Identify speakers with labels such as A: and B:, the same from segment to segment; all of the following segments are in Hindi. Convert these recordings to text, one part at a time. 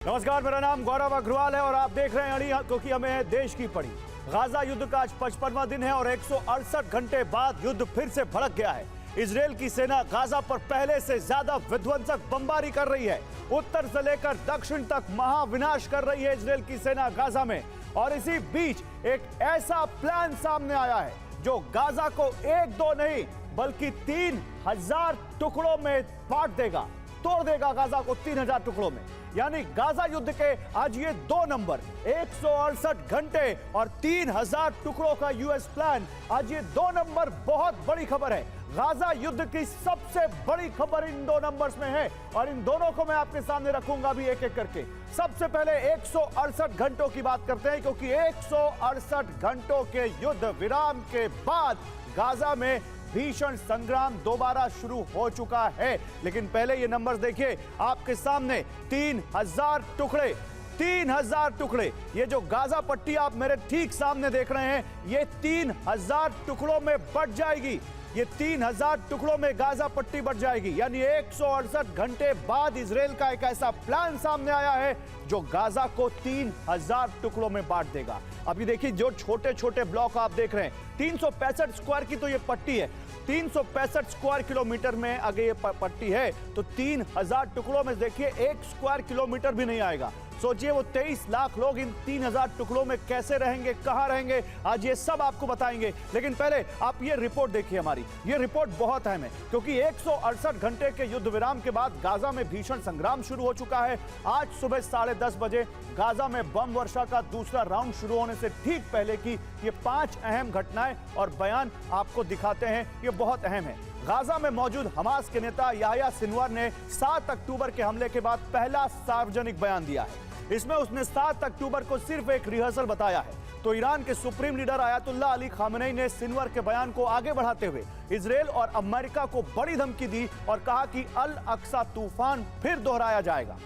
A: नमस्कार, मेरा नाम गौरव अग्रवाल है और आप देख रहे हैं अड़ी, क्योंकि हमें है देश की पड़ी। गाजा युद्ध का आज 55वां दिन है और 168 घंटे बाद युद्ध फिर से भड़क गया है। इजरायल की सेना गाजा पर पहले से ज्यादा विध्वंसक बमबारी कर रही है। उत्तर से लेकर दक्षिण तक महाविनाश कर रही है इजरायल की सेना गाजा में। और इसी बीच एक ऐसा प्लान सामने आया है जो गाजा को एक दो नहीं बल्कि 3000 टुकड़ों में बांट देगा, तोड़ देगा गाजा को 3000 टुकड़ों में। यानी गाजा युद्ध के आज ये दो नंबर, 168 घंटे और 3000 टुकड़ों का यूएस प्लान। आज ये दो नंबर बहुत बड़ी खबर है। गाजा युद्ध की सबसे बड़ी खबर इन दो नंबर्स में है और इन दोनों को मैं आपके सामने रखूंगा अभी एक एक करके। सबसे पहले 168 घंटों की बात करते हैं, क्योंकि 168 घंटों के युद्ध विराम के बाद गाजा में भीषण संग्राम दोबारा शुरू हो चुका है। लेकिन पहले ये नंबर्स देखिए आपके सामने, 3000 टुकड़े, 3000 टुकड़े। ये जो गाजा पट्टी आप मेरे ठीक सामने देख रहे हैं, ये 3000 टुकड़ों में बट जाएगी। ये 3000 टुकड़ों में गाजा पट्टी बट जाएगी। यानी 168 घंटे बाद इजराइल का एक ऐसा प्लान सामने आया है जो गाजा को 3000 टुकड़ों में बांट देगा। अभी देखिए जो छोटे छोटे ब्लॉक आप देख रहे हैं, 365 स्क्वायर की तो ये पट्टी है। 365 स्क्वायर किलोमीटर में अगर ये पट्टी है तो 3000 टुकड़ों में देखिए 1 स्क्वायर किलोमीटर भी नहीं आएगा। सोचिए वो 23 लाख लोग इन 3000 टुकड़ों में कैसे रहेंगे, कहां रहेंगे, आज ये सब आपको बताएंगे। लेकिन पहले आप ये रिपोर्ट देखिए हमारी। ये रिपोर्ट बहुत अहम है क्योंकि 168 घंटे के युद्ध विराम के बाद गाजा में भीषण संग्राम शुरू हो चुका है। आज सुबह 10:30 बजे गाजा में बम वर्षा का दूसरा राउंड शुरू होने से ठीक पहले की ये 5 अहम घटनाएं और बयान आपको दिखाते हैं। ये बहुत अहम है। गाजा में मौजूद हमास के नेता याह्या सिनवार ने 7 अक्टूबर के हमले के बाद पहला सार्वजनिक बयान दिया है। इसमें उसने 7 अक्टूबर को सिर्फ एक रिहर्सल बताया है। तो ईरान के supreme leader Ayatollah Ali Khamenei ने सिनवार के बयान को आगे बढ़ाते हुए इजरायल और अमेरिका को बड़ी धमकी दी और कहा कि अल अक्सा तूफान फिर दोहराया जाएगा।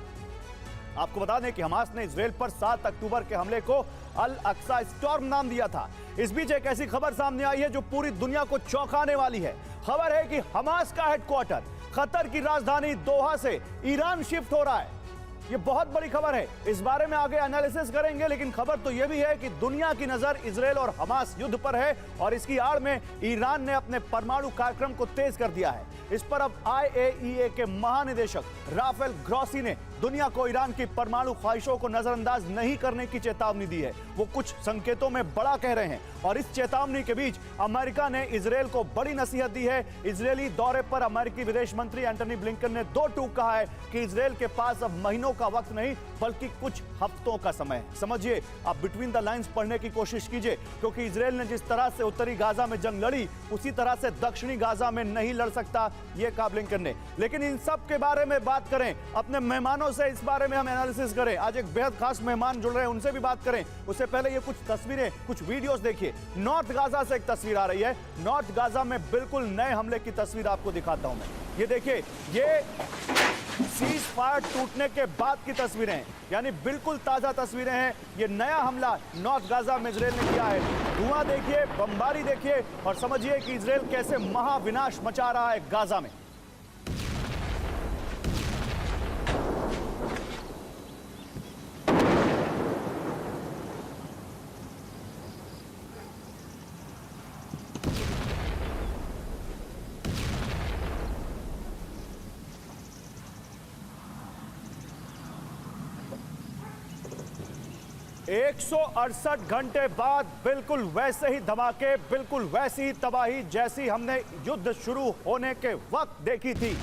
A: आपको बता दें कि हमास ने इजरायल पर 7 अक्टूबर के हमले को अल अक्सा स्टॉर्म नाम दिया था। इस बीच एक ऐसी खबर सामने आई है जो पूरी दुनिया को चौंकाने वाली है। खबर है कि हमास का हेडक्वार्टर कतर की राजधानी दोहा से ईरान शिफ्ट हो रहा है। ये बहुत बड़ी खबर है, इस बारे में आगे एनालिसिस करेंगे। लेकिन खबर तो यह भी है कि दुनिया की नजर इजरायल और हमास युद्ध पर है और इसकी आड़ में ईरान ने अपने परमाणु कार्यक्रम को तेज कर दिया है। इस पर अब IAEA के महानिदेशक राफेल ग्रॉसी ने दुनिया को ईरान की परमाणु ख्वाहिशों को नजरअंदाज नहीं करने की चेतावनी दी है। वो कुछ संकेतों में बड़ा कह रहे हैं और इस चेतावनी के बीच अमेरिका ने इजरायल को बड़ी नसीहत दी है। इजरायली दौरे पर अमेरिकी विदेश मंत्री एंटनी ब्लिंकन ने 2 टूक कहा है कि इजरायल के पास अब महीनों का वक्त नहीं बल्कि कुछ हफ्तों का समय है। समझिए, आप बिटवीन द लाइंस पढ़ने की कोशिश कीजिए, क्योंकि इजरायल ने जिस तरह से उत्तरी गाजा में जंग लड़ी उसी तरह से दक्षिणी गाजा में नहीं लड़ सकता, यह कहा ब्लिंकन ने। लेकिन इन सब के बारे में बात करें, अपने मेहमानों से इस बारे में हम एनालिसिस करें। आज एक बेहद खास मेहमान जुड़ रहे हैं, उनसे भी बात करें। उससे पहले ये कुछ तस्वीरें, कुछ वीडियोस देखिए। नॉर्थ गाजा से एक तस्वीर आ रही है। नॉर्थ गाजा में बिल्कुल नए हमले की तस्वीर आपको दिखाता हूं मैं। ये देखिए, ये सीज फायर टूटने के बाद की तस्वीरें हैं, यानी बिल्कुल ताजा तस्वीरें हैं। ये नया हमला नॉर्थ गाजा में इजरायल ने किया है। धुआं देखिए, बमबारी देखिए और समझिए कि इजरायल कैसे महाविनाश मचा रहा है गाजा में। एक 168 घंटे बाद बिल्कुल वैसे ही धमाके, बिल्कुल वैसी ही तबाही जैसी हमने युद्ध शुरू होने के वक्त देखी थी।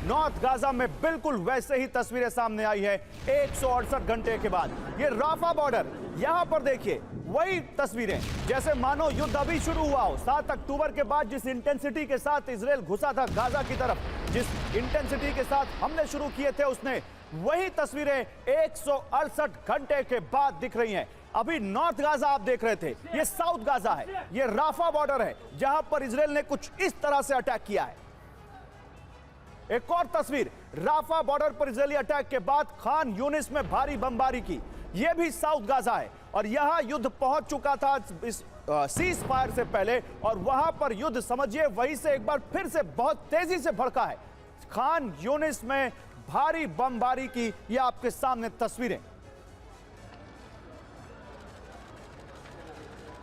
A: नॉर्थ गाजा में बिल्कुल वैसे ही तस्वीरें सामने आई है 168 घंटे के बाद। ये राफा बॉर्डर, यहां पर देखिए वही तस्वीरें जैसे मानो युद्ध अभी शुरू हुआ हो। 7 अक्टूबर के बाद जिस इंटेंसिटी के साथ इजरायल घुसा था गाजा की तरफ, जिस इंटेंसिटी के साथ हमले शुरू किए थे, उसने वही तस्वीरें 168 घंटे के बाद दिख रही हैं। अभी नॉर्थ गाजा आप देख रहे थे, ये साउथ गाजा है। ये राफा बॉर्डर है जहां पर इजरायल ने कुछ इस तरह से अटैक किया है। एक और तस्वीर, राफा बॉर्डर पर इजरायली अटैक के बाद खान यूनिस में भारी बमबारी की। यह भी साउथ गाजा है और यहां युद्ध पहुंच चुका था इस सीज फायर से पहले और वहां पर युद्ध समझिए वहीं से एक बार फिर से बहुत तेजी से भड़का है। खान यूनिस में भारी बमबारी की ये आपके सामने तस्वीरें।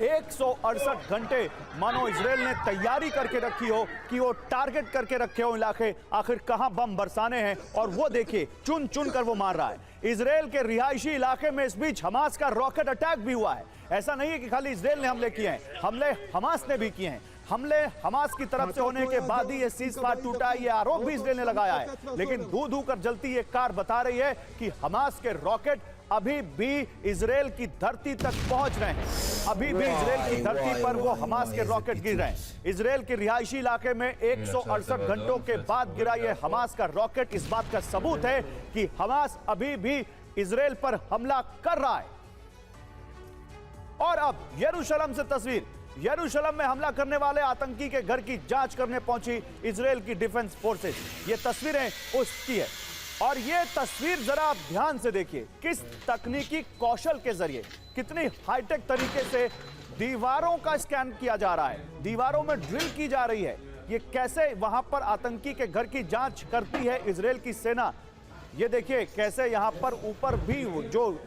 A: 168 घंटे मानो इजराइल ने तैयारी करके रखी हो कि वो टारगेट करके रखे हो इलाके, आखिर कहां बम बरसाने हैं, और वो देखिए चुन चुन कर वो मार रहा है। इजराइल के रिहायशी इलाके में इस बीच हमास का रॉकेट अटैक भी हुआ है। ऐसा नहीं है कि खाली इजराइल ने हमले किए हैं, हमले हमास ने भी किए हैं। हमले हमास की तरफ से होने के बाद ही ये सीज़फायर टूटा, ये आरोप भी इजराइल ने लगाया है। लेकिन धू धू कर जलती ये कार बता रही है कि हमास के रॉकेट अभी भी इजराइल की धरती तक पहुंच रहे हैं। अभी भी इजराइल की धरती पर वो हमास के रॉकेट गिर रहे हैं। इजराइल के रिहायशी इलाके में 168 घंटों के बाद गिरा ये हमास का रॉकेट इस बात का सबूत है कि हमास अभी भी इजराइल पर हमला कर रहा है। और अब यरूशलेम से तस्वीर। यरूशलेम में हमला करने वाले आतंकी के घर की जांच करने पहुंची इजराइल की डिफेंस फोर्सेस। ये तस्वीरें उसकी है, और ये तस्वीर जरा आप ध्यान से देखिए, किस तकनीकी कौशल के जरिए, कितनी हाईटेक तरीके से दीवारों का स्कैन किया जा रहा है, दीवारों में ड्रिल की जा रही है। ये कैसे वहां पर आतंकी के घर की जांच करती है इजराइल की सेना। ये देखिए कैसे यहां पर ऊपर भी जो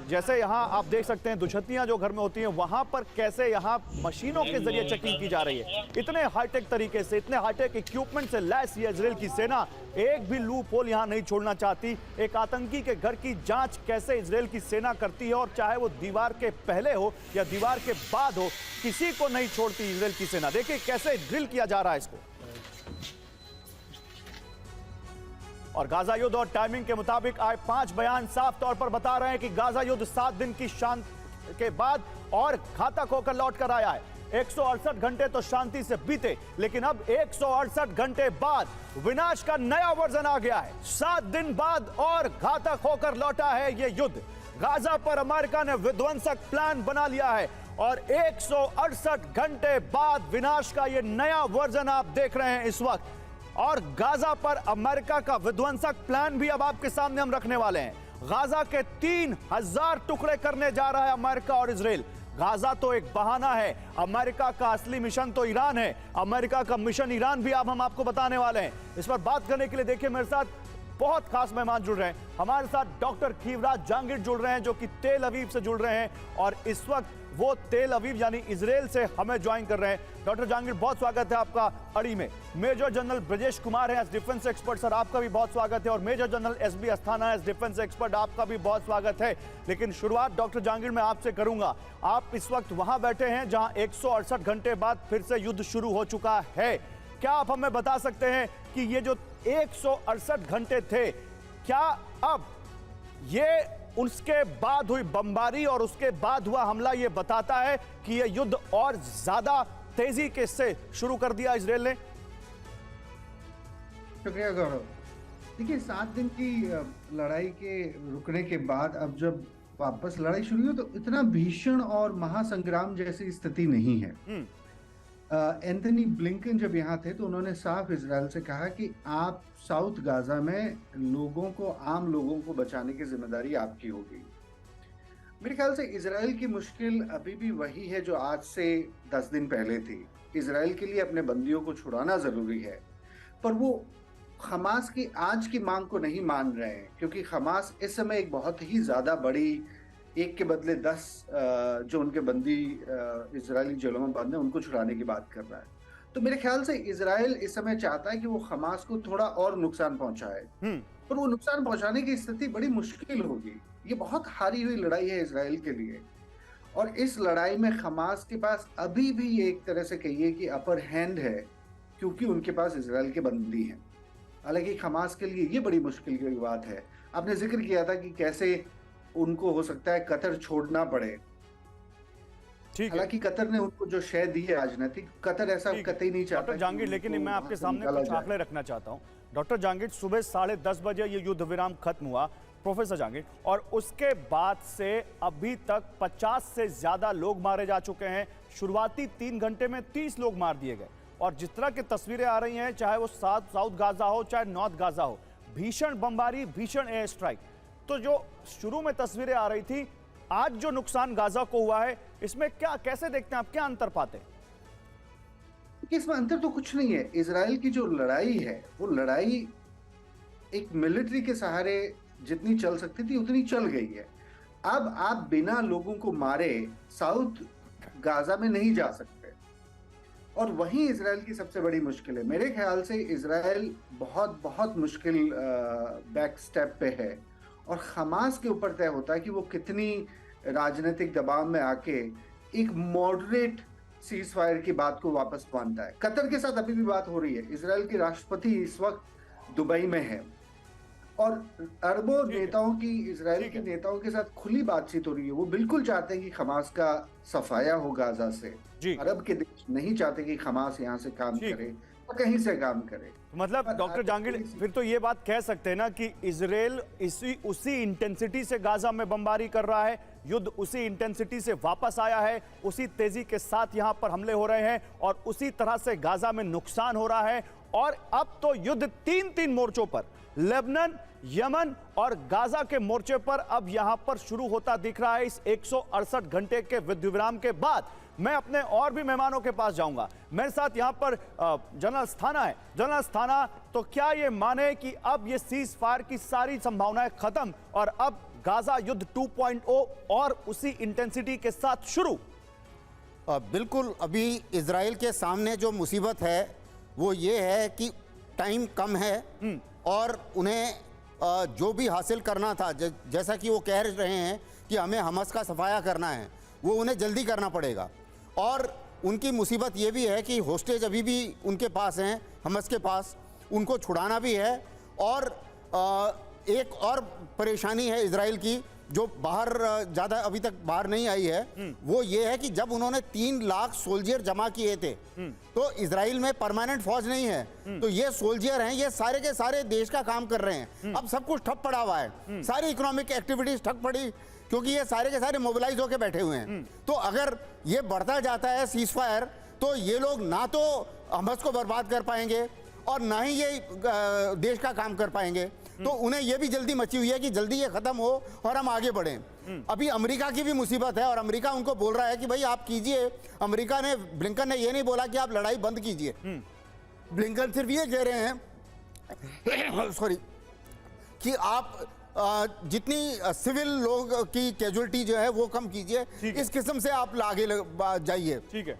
A: जैसे यहां आप देख सकते हैं दुछत्तियां जो घर में होती हैं, वहां पर कैसे यहां मशीनों के जरिए चेकिंग की जा रही है। इतने हाईटेक तरीके से, इतने हाईटेक इक्विपमेंट से लैस ये इजराइल की सेना एक भी लूप होल यहां नहीं छोड़ना चाहती। एक आतंकी के घर की जांच कैसे इजराइल की सेना करती है, और चाहे वो दीवार के पहले हो या दीवार के बाद हो, किसी को नहीं छोड़ती इजराइल की सेना। देखिए कैसे ड्रिल किया जा रहा है इसको। और गाजा युद्ध और टाइमिंग के मुताबिक आए 5 बयान साफ तौर पर बता रहे हैं कि गाजा युद्ध 7 दिन की शांति के बाद और घातक होकर लौट कर आया है। 168 घंटे तो शांति से बीते, लेकिन अब 168 घंटे बाद विनाश का नया वर्जन आ गया है। 7 दिन बाद और घातक होकर लौटा है यह युद्ध। गाजा पर अमेरिका ने विध्वंसक प्लान बना लिया है, और 168 घंटे बाद विनाश का यह नया वर्जन आप देख रहे हैं इस वक्त। और गाजा पर अमेरिका का विध्वंसक प्लान भी अब आपके सामने हम रखने वाले हैं। गाजा के 3000 टुकड़े करने जा रहा है अमेरिका और इजराइल। गाजा तो एक बहाना है, अमेरिका का असली मिशन तो ईरान है। अमेरिका का मिशन ईरान भी अब हम आपको बताने वाले हैं। इस पर बात करने के लिए देखिए मेरे साथ बहुत खास मेहमान जुड़ रहे हैं। हमारे साथ डॉक्टर खीवराज जहांगीर जुड़ रहे हैं, जो कि तेल अवीव से जुड़ रहे हैं, और इस वक्त वो तेल अवीव यानी इजराइल से हमें ज्वाइन कर रहे हैं। डॉक्टर जहांगीर, बहुत स्वागत है आपका अड़ी में। मेजर जनरल ब्रजेश कुमार है एज डिफेंस एक्सपर्ट, सर आपका भी बहुत स्वागत है। और major general SB Asthana as defence expert, आपका भी बहुत स्वागत है। लेकिन शुरुआत डॉक्टर जहांगीर मैं आपसे करूंगा। आप इस वक्त वहां बैठे हैं जहां 168 घंटे बाद फिर से युद्ध शुरू हो चुका है। क्या आप हमें बता सकते हैं कि ये जो 168 घंटे थे, क्या अब ये उसके बाद हुई बमबारी और उसके बाद हुआ हमला ये बताता है कि ये युद्ध और ज्यादा तेजी के से शुरू कर दिया इजराइल ने?
B: शुक्रिया गौरव। देखिए 7 दिन की लड़ाई के रुकने के बाद अब जब वापस लड़ाई शुरू हुई तो इतना भीषण और महासंग्राम जैसी स्थिति नहीं है। एंथनी ब्लिंकन जब यहाँ थे तो उन्होंने साफ इजराइल से कहा कि आप साउथ गाजा में लोगों को, आम लोगों को बचाने की जिम्मेदारी आपकी होगी। मेरे ख्याल से इजराइल की मुश्किल अभी भी वही है जो आज से 10 दिन पहले थी। इजराइल के लिए अपने बंदियों को छुड़ाना जरूरी है, पर वो हमास की आज की मांग को नहीं मान रहे हैं, क्योंकि हमास इस समय एक बहुत ही ज्यादा बड़ी, एक के बदले 10 जो उनके बंदी इजरायली जेलों में बंद है उनको छुड़ाने की बात कर रहा है। तो मेरे ख्याल से इजराइल इस समय चाहता है कि वो हमास को थोड़ा और नुकसान पहुंचाए, पर वो नुकसान पहुंचाने की स्थिति बड़ी मुश्किल होगी। ये बहुत हारी हुई लड़ाई है इजराइल के लिए, और इस लड़ाई में हमास के पास अभी भी एक तरह से कहिए कि अपर हैंड है, क्योंकि उनके पास इजराइल के बंदी हैं। हालांकि हमास के लिए ये बड़ी मुश्किल की बात है। आपने जिक्र किया था कि कैसे उनको हो सकता है कतर छोड़ना पड़े। हालांकि कतर ने उनको जो शय दी है राजनीतिक, कतर ऐसा कतई नहीं चाहता।
A: डॉक्टर जहांगीर, लेकिन मैं आपके सामने कुछ आंकड़े रखना चाहता हूं। डॉक्टर जहांगीर, सुबह 10:30 बजे ये युद्ध विराम खत्म हुआ प्रोफेसर जहांगीर, और उसके बाद से अभी तक 50 से ज्यादा लोग मारे जा चुके हैं। शुरुआती 3 घंटे में 30 लोग मार दिए गए, और जिस तरह की तस्वीरें आ रही हैं, चाहे वो साउथ गाजा हो चाहे नॉर्थ गाजा हो, भीषण बमबारी, भीषण एयर स्ट्राइक। तो जो शुरू में तस्वीरें आ रही थी, आज जो नुकसान गाजा को हुआ है, इसमें क्या, कैसे देखते हैं आप, क्या अंतर पाते हैं?
B: इसमें अंतर तो कुछ नहीं है। इजराइल की जो लड़ाई है वो लड़ाई एक मिलिट्री के सहारे जितनी चल सकती थी उतनी चल गई है। अब आप बिना लोगों को मारे साउथ गाजा में नहीं जा सकते, और वहीं इजराइल की सबसे बड़ी मुश्किल है। मेरे ख्याल से इजराइल बहुत बहुत मुश्किल बैक स्टेप पे है, और हमास के ऊपर तय होता है कि वो कितनी राजनीतिक दबाव में आके एक मॉडरेट सीज फायर की बात को वापस मानता है। कतर के साथ अभी भी बात हो रही है। इजराइल के राष्ट्रपति इस वक्त दुबई में है, और अरबों नेताओं की, इजराइल के नेताओं के साथ खुली बातचीत हो रही है। वो बिल्कुल चाहते हैं कि हमास का सफाया हो गाजा से। अरब के देश नहीं चाहते कि हमास यहाँ से काम करे और कहीं से काम करे।
A: मतलब डॉक्टर जहांगीर, फिर तो ये बात कह सकते हैं ना कि इजराइल उसी इंटेंसिटी से गाजा में बमबारी कर रहा है, युद्ध उसी इंटेंसिटी से वापस आया है, उसी तेजी के साथ यहां पर हमले हो रहे हैं और उसी तरह से गाजा में नुकसान हो रहा है। और अब तो युद्ध तीन मोर्चों पर, लेबनान, यमन और गाजा के मोर्चे पर अब यहां पर शुरू होता दिख रहा है। इस 168 घंटे के युद्धविराम के बाद मैं अपने और भी मेहमानों के पास जाऊंगा। मेरे साथ यहां पर जनरल अस्थाना है। जनरल अस्थाना, तो क्या ये माने कि अब ये सीज फायर की सारी संभावनाएं खत्म और अब गाजा युद्ध 2.0 और उसी इंटेंसिटी के साथ शुरू?
C: बिल्कुल। अभी इजराइल के सामने जो मुसीबत है वो ये है कि टाइम कम है और उन्हें जो भी हासिल करना था, जैसा कि वो कह रहे हैं कि हमें हमास का सफाया करना है, वो उन्हें जल्दी करना पड़ेगा। और उनकी मुसीबत ये भी है कि होस्टेज अभी भी उनके पास हैं, हमास के पास, उनको छुड़ाना भी है। और एक और परेशानी है इजराइल की जो बाहर ज़्यादा अभी तक बाहर नहीं आई है, वो ये है कि जब उन्होंने 3 लाख सोल्जर जमा किए थे, तो इजराइल में परमानेंट फौज नहीं है, तो ये सोल्जर हैं, ये सारे के सारे देश का काम कर रहे हैं। अब सब कुछ ठप पड़ा हुआ है, सारी इकोनॉमिक एक्टिविटीज ठप पड़ी, क्योंकि ये सारे के सारे मोबिलाइज होकर बैठे हुए हैं। तो अगर ये बढ़ता जाता है सीज फायर, तो ये लोग ना तो हमास को बर्बाद कर पाएंगे और ना ही ये देश का काम कर पाएंगे। तो उन्हें यह भी जल्दी मची हुई है कि जल्दी ये खत्म हो और हम आगे बढ़ें। अभी अमेरिका की भी मुसीबत है और अमेरिका उनको बोल रहा है कि भाई आप कीजिए। अमेरिका ने, ब्लिंकन ने ये नहीं बोला कि आप लड़ाई बंद कीजिए। ब्लिंकन सिर्फ ये कह रहे हैं सॉरी कि आप जितनी सिविल लोग की कैजुअलिटी जो है वो कम कीजिए, इस किस्म से आप आगे जाइए। ठीक है।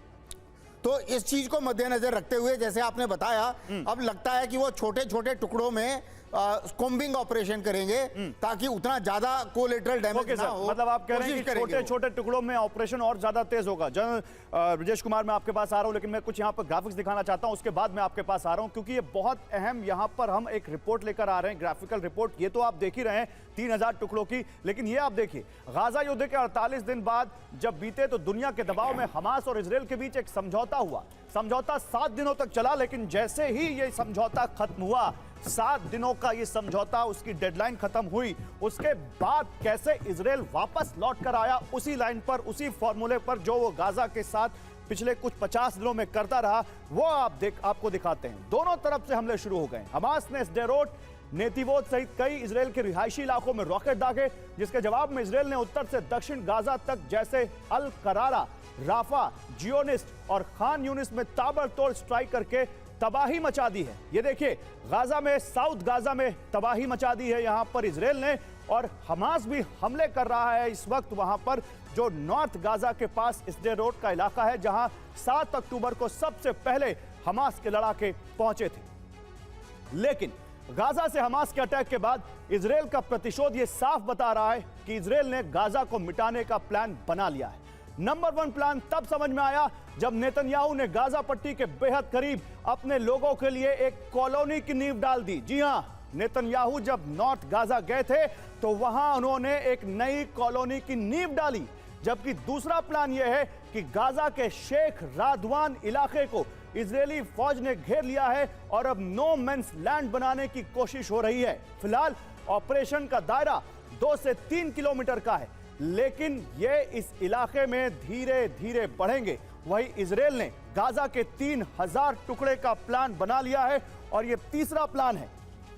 C: तो इस चीज को मद्देनजर रखते हुए, जैसे आपने बताया, अब लगता है कि वो छोटे छोटे टुकड़ों में कोम्बिंग ऑपरेशन करेंगे ताकि उतना ज्यादा कोलेटरल डैमेज ना हो।
A: मतलब आप कह रहे हैं कि छोटे छोटे टुकड़ों में ऑपरेशन और ज्यादा तेज होगा। जनरल ब्रजेश कुमार, मैं आपके पास आ रहा हूं, लेकिन मैं कुछ यहाँ पर ग्राफिक्स दिखाना चाहता हूं, उसके बाद मैं आपके पास आ रहा हूं, क्योंकि ये बहुत अहम, यहाँ पर हम एक रिपोर्ट लेकर आ रहे हैं, ग्राफिकल रिपोर्ट। ये तो आप देख ही रहे हैं 3000 टुकड़ों की, लेकिन ये आप देखिए, गाजा युद्ध के 48 दिन बाद जब बीते तो दुनिया के दबाव में हमास और इजराइल के बीच एक समझौता हुआ। समझौता 7 दिनों तक चला, लेकिन जैसे ही ये समझौता खत्म हुआ, 7 दिनों का ये समझौता, उसकी डेडलाइन खत्म हुई, उसके बाद कैसे इजराइल वापस लौट कर आया उसी लाइन पर, उसी फॉर्मूले पर जो वो गाजा के साथ पिछले कुछ 50 दिनों में करता रहा, वो आपको दिखाते हैं। दोनों तरफ से हमले शुरू हो गए। हमास ने स्डेरोट, नेतिवोत सहित कई इजराइल के रिहायशी इलाकों में रॉकेट दागे, जिसके जवाब में इजराइल ने उत्तर से दक्षिण गाजा तक, जैसे अल करारा, राफा, जियोनिस्ट और खान यूनिस में ताबड़तोड़ स्ट्राइक करके तबाही मचा दी है। ये देखिए, गाजा में, साउथ गाजा में तबाही मचा दी है यहां पर इजराइल ने, और हमास भी हमले कर रहा है इस वक्त वहां पर, जो नॉर्थ गाजा के पास स्डेरोट का इलाका है, जहां 7 अक्टूबर को सबसे पहले हमास के लड़ाके पहुंचे थे। लेकिन गाजा से हमास के अटैक के बाद इजराइल का प्रतिशोध ये साफ बता रहा है कि इजराइल ने गाजा को मिटाने का प्लान बना लिया है। नंबर 1 प्लान तब समझ में आया जब नेतन्याहू ने गाजा पट्टी के बेहद करीब अपने लोगों के लिए एक कॉलोनी की नींव डाल दी। जी हां, नेतन्याहू जब नॉर्थ गाजा गए थे तो वहां उन्होंने एक नई कॉलोनी की नींव डाली। जबकि दूसरा प्लान यह है कि गाजा के शेख रादवान इलाके को इजरायली फौज ने घेर लिया है और अब नो मेंस लैंड बनाने की कोशिश हो रही है। फिलहाल ऑपरेशन का दायरा 2 से 3 किलोमीटर का है, लेकिन ये इस इलाके में धीरे धीरे बढ़ेंगे। वही इजराइल ने गाजा के 3000 टुकड़े का प्लान बना लिया है और ये तीसरा प्लान है,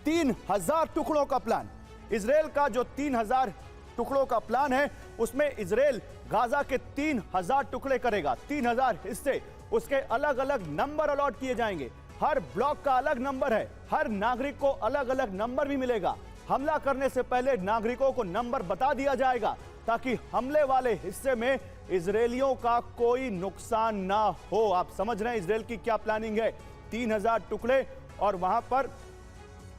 A: 3000 टुकड़ों का प्लान। इजराइल का जो 3000 टुकड़ों का प्लान है, उसमें इजराइल गाजा के 3000 टुकड़े करेगा, 3000 हिस्से, उसके अलग अलग नंबर अलॉट किए जाएंगे। हर ब्लॉक का अलग नंबर है, हर नागरिक को अलग अलग नंबर भी मिलेगा। हमला करने से पहले नागरिकों को नंबर बता दिया जाएगा ताकि हमले वाले हिस्से में इजरायलियों का कोई नुकसान ना हो। आप समझ रहे हैं इजरायल की क्या प्लानिंग है। 3000 टुकड़े और वहां पर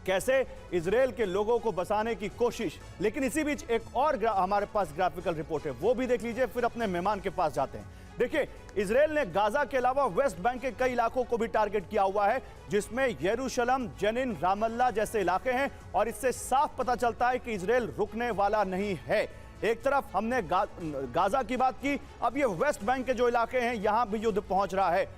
A: कैसे इजरायल के लोगों को बसाने की कोशिश। लेकिन इसी बीच एक और हमारे पास ग्राफिकल रिपोर्ट है, वो भी देख लीजिए, फिर अपने मेहमान के पास जाते हैं। देखिए, इजरायल ने गाजा के अलावा वेस्ट बैंक के कई इलाकों को भी टारगेट किया हुआ है, जिसमें यरूशलेम, जेनिन, रामल्ला जैसे इलाके हैं। और इससे साफ पता चलता है कि इजरायल रुकने वाला नहीं है। एक तरफ हमने गाजा की बात की, अब ये वेस्ट बैंक के जो इलाके हैं यहां भी युद्ध पहुंच रहा है।